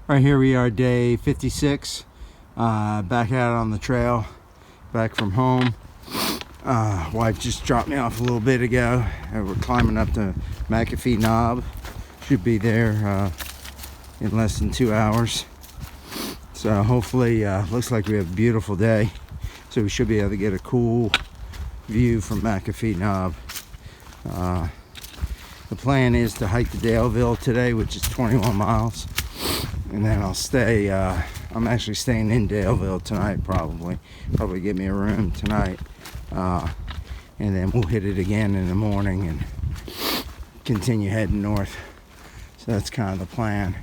Right, here we are, day 56, back out on the trail, back from home. Wife just dropped me off a little bit ago. We're climbing up to McAfee Knob. Should be there in less than 2 hours. So hopefully, looks like we have a beautiful day. So we should be able to get a cool view from McAfee Knob. The plan is to hike to Daleville today, which is 21 miles. And then I'll stay, I'm actually staying in Daleville tonight, probably get me a room tonight. And then we'll hit it again in the morning and continue heading north. So that's kind of the plan.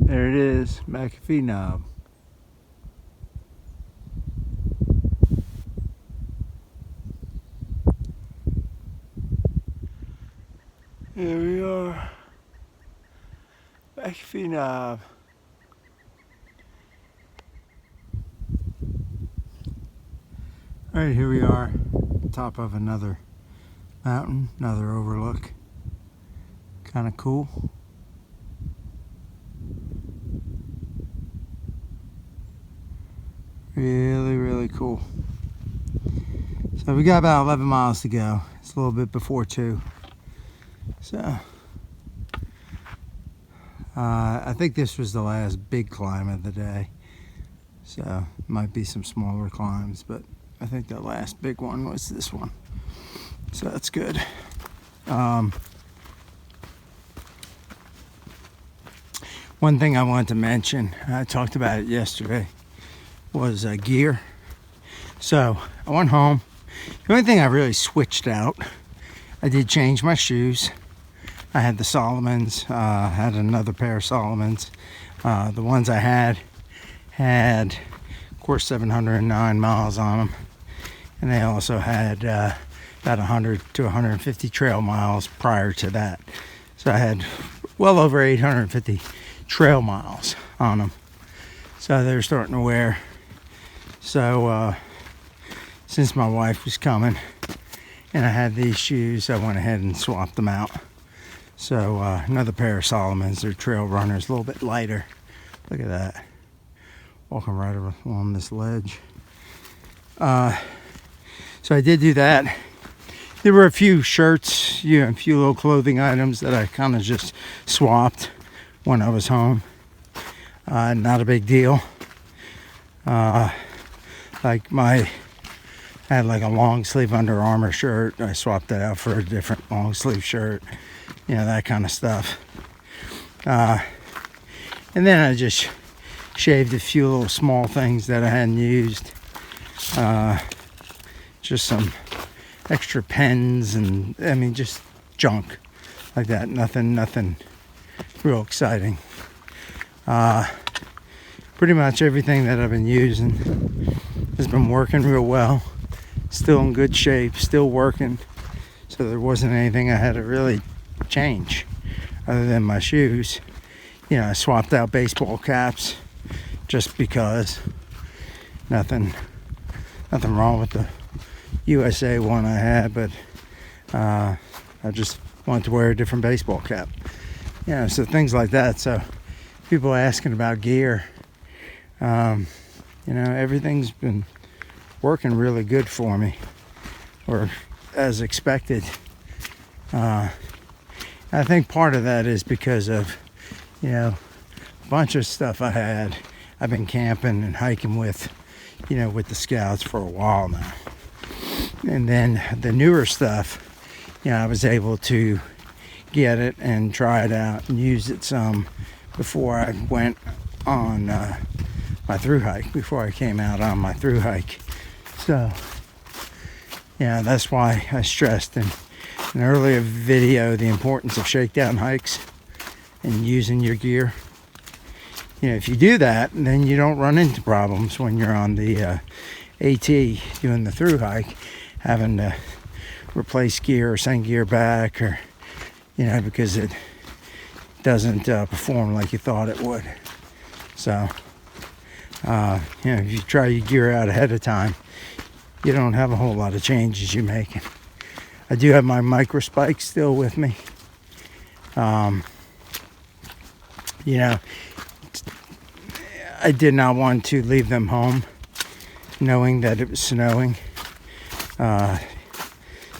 There it is, McAfee Knob. There we are, McAfee Knob. All right, here we are, top of another mountain, another overlook. Kind of cool. Really cool. So we got about 11 miles to go. It's a little bit before 2. So I think this was the last big climb of the day. So might be some smaller climbs, but I think the last big one was this one. So that's good. One thing I wanted to mention, I talked about it yesterday, was gear. So I went home. The only thing I really switched out, I did change my shoes. I had the Solomons, had another pair of Solomons. The ones I had, of course, 709 miles on them. And they also had about 100 to 150 trail miles prior to that. So I had well over 850 trail miles on them. So they were starting to wear. So since my wife was coming and I had these shoes, I went ahead and swapped them out. So another pair of Solomons. They're trail runners, a little bit lighter. Look at that. Walking right along this ledge. So I did do that. There were a few shirts, a few little clothing items that I kind of just swapped when I was home. Not a big deal. Like I had like a long sleeve Under Armour shirt. I swapped that out for a different long sleeve shirt. That kind of stuff. And then I just shaved a few little small things that I hadn't used. Just some extra pens and just junk like that. Nothing real exciting. Pretty much everything that I've been using has been working real well. Still in good shape, still working. So there wasn't anything I had to really change other than my shoes. I swapped out baseball caps just because. Nothing wrong with the USA one I had, but I just wanted to wear a different baseball cap. So things like that. So people asking about gear. Everything's been working really good for me, or as expected. I think part of that is because of, a bunch of stuff I had. I've been camping and hiking with the scouts for a while now. And then the newer stuff, I was able to get it and try it out and use it some before I went on my through hike, before I came out on my through hike. So, that's why I stressed in an earlier video the importance of shakedown hikes and using your gear. If you do that, then you don't run into problems when you're on the AT doing the through hike, having to replace gear or send gear back, or because it doesn't perform like you thought it would. So, if you try your gear out ahead of time, you don't have a whole lot of changes you're making. I do have my micro spikes still with me. I did not want to leave them home knowing that it was snowing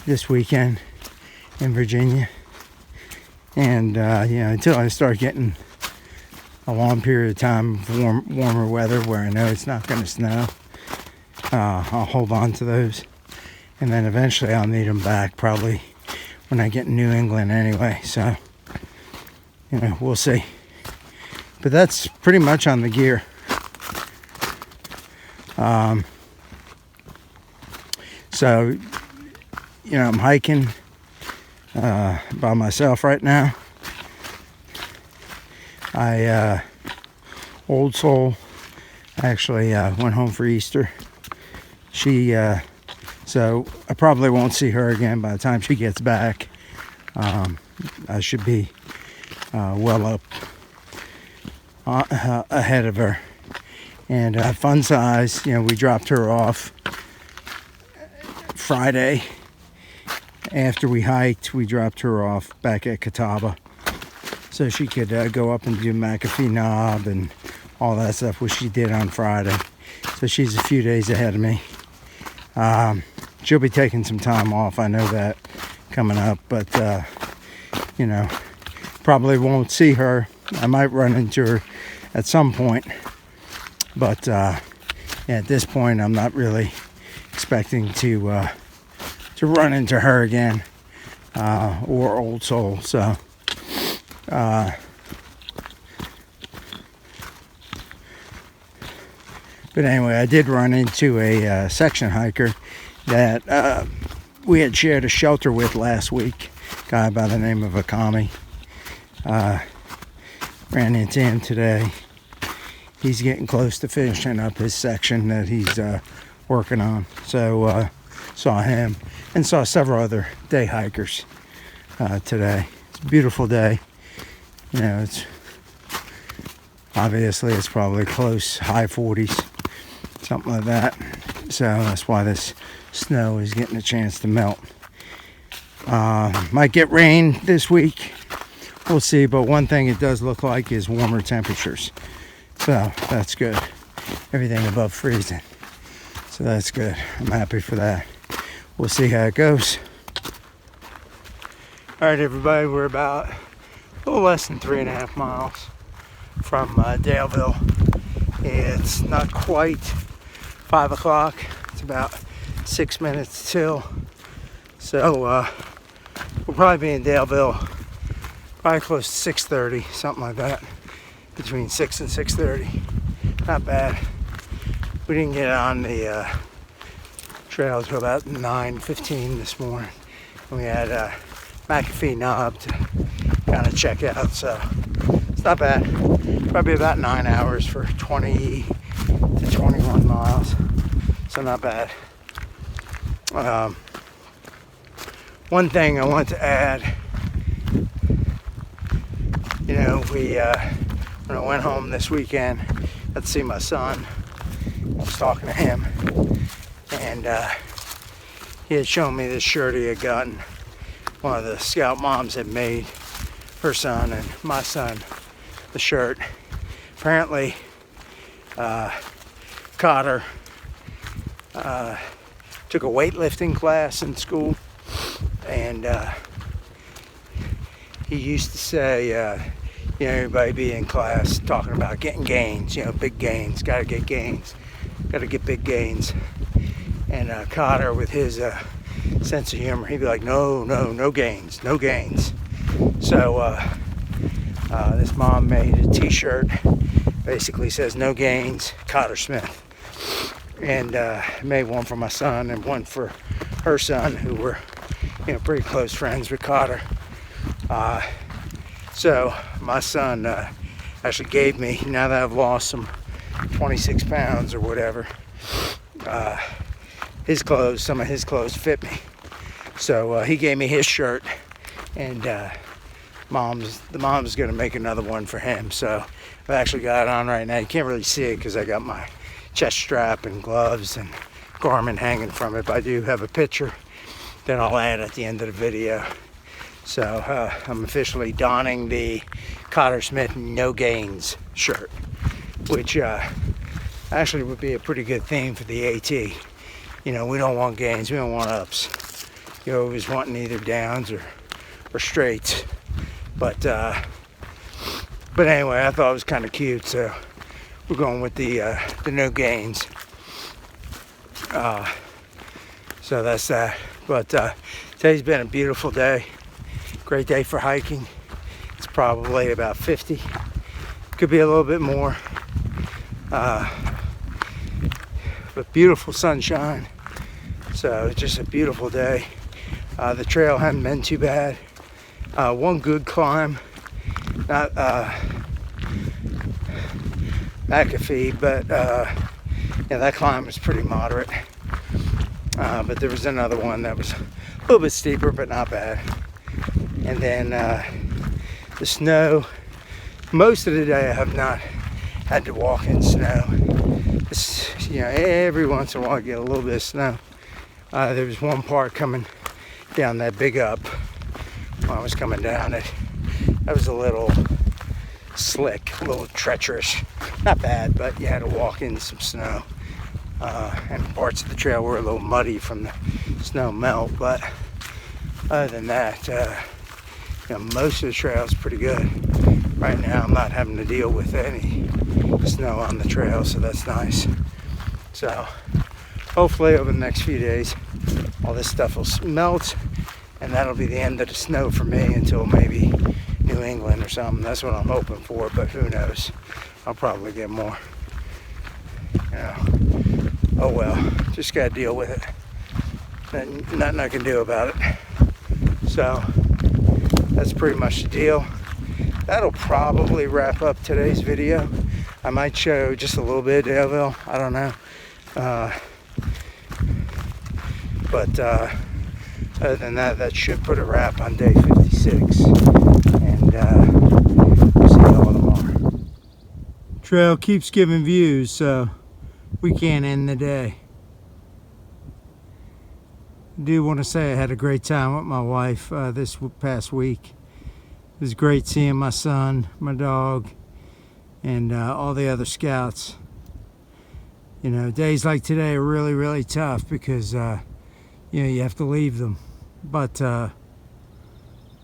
this weekend in Virginia. And, until I start getting a long period of time of warmer weather where I know it's not going to snow, I'll hold on to those. And then eventually I'll need them back probably when I get in New England anyway. So, we'll see. But that's pretty much on the gear. So, I'm hiking by myself right now. Old soul actually went home for Easter. So I probably won't see her again by the time she gets back. I should be well up ahead of her. And fun size, we dropped her off Friday. After we hiked, we dropped her off back at Catawba so she could go up and do McAfee Knob and all that stuff, which she did on Friday. So she's a few days ahead of me. She'll be taking some time off, I know that, coming up, but probably won't see her. I might run into her at some point, but at this point I'm not really expecting to run into her again, or Old Soul. So but anyway, I did run into a section hiker that we had shared a shelter with last week, a guy by the name of Akami. Ran into him today. He's getting close to finishing up his section that he's working on. So saw him and saw several other day hikers today. It's a beautiful day. It's obviously it's probably close, high 40s, something like that. So that's why this snow is getting a chance to melt. Might get rain this week. We'll see, but one thing it does look like is warmer temperatures. So that's good. Everything above freezing. So that's good. I'm happy for that. We'll see how it goes. All right, everybody, we're about a little less than 3.5 miles from Daleville. It's not quite 5 o'clock. It's about 6 minutes till. So we'll probably be in Daleville probably close to 6:30, something like that. Between 6 and 6:30. Not bad. We didn't get on the trail until about 9:15 this morning. We had McAfee Knob to kind of check out, so it's not bad. Probably about 9 hours for 20 to 21 miles, so not bad. One thing I want to add, when I went home this weekend, got to see my son. I was talking to him, and he had shown me this shirt he had gotten. One of the scout moms had made her son and my son the shirt. Apparently, Cotter took a weightlifting class in school, and he used to say, everybody be in class talking about getting gains, big gains, gotta get gains, gotta get big gains. And Cotter, with his sense of humor, he'd be like, no gains, no gains. So this mom made a t-shirt, basically says no gains, Cotter Smith. And made one for my son and one for her son, who were pretty close friends with Cotter. So my son actually gave me, now that I've lost some 26 pounds or whatever, some of his clothes fit me. So he gave me his shirt, and the mom's gonna make another one for him. So I've actually got it on right now. You can't really see it because I got my chest strap and gloves and garment hanging from it, but I do have a picture that I'll add at the end of the video. So I'm officially donning the Cotter Smith No Gains shirt, which actually would be a pretty good theme for the AT. You know, we don't want gains, we don't want ups. You're always wanting either downs or straights. But anyway, I thought it was kind of cute, so we're going with the no gains. So that's that. But today's been a beautiful day. Great day for hiking. It's probably about 50. Could be a little bit more. But beautiful sunshine. So it's just a beautiful day. The trail hasn't been too bad. One good climb. Not McAfee, but yeah, that climb was pretty moderate. But there was another one that was a little bit steeper, but not bad. And then the snow. Most of the day I have not had to walk in snow. You know, every once in a while I get a little bit of snow. There was one part coming down that big up when I was coming down it. That was a little slick, a little treacherous. Not bad, but you had to walk in some snow. And parts of the trail were a little muddy from the snow melt, but other than that, you know, most of the trail is pretty good. Right now I'm not having to deal with any snow on the trail, so that's nice. So hopefully over the next few days all this stuff will melt, and that'll be the end of the snow for me until maybe New England or something. That's what I'm hoping for, but who knows. I'll probably get more. You know, oh well, just gotta deal with it. Nothing I can do about it. So that's pretty much the deal. That'll probably wrap up today's video. I might show just a little bit of Daleville, I don't know. But other than that, that should put a wrap on day 56. And we'll see y'all tomorrow. Trail keeps giving views, so we can't end the day. I do want to say I had a great time with my wife this past week. It was great seeing my son, my dog, and all the other scouts. You know, days like today are really, really tough because, you know, you have to leave them. But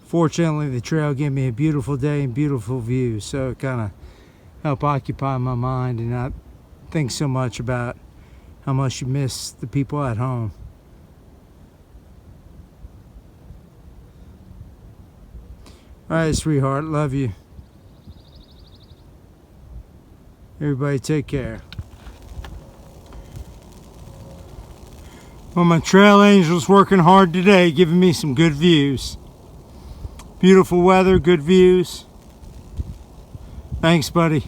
fortunately, the trail gave me a beautiful day and beautiful views, so it kind of helped occupy my mind and not think so much about how much you miss the people at home. All right, sweetheart, love you. Everybody take care. Well, my trail angel's working hard today, giving me some good views. Beautiful weather, good views. Thanks, buddy.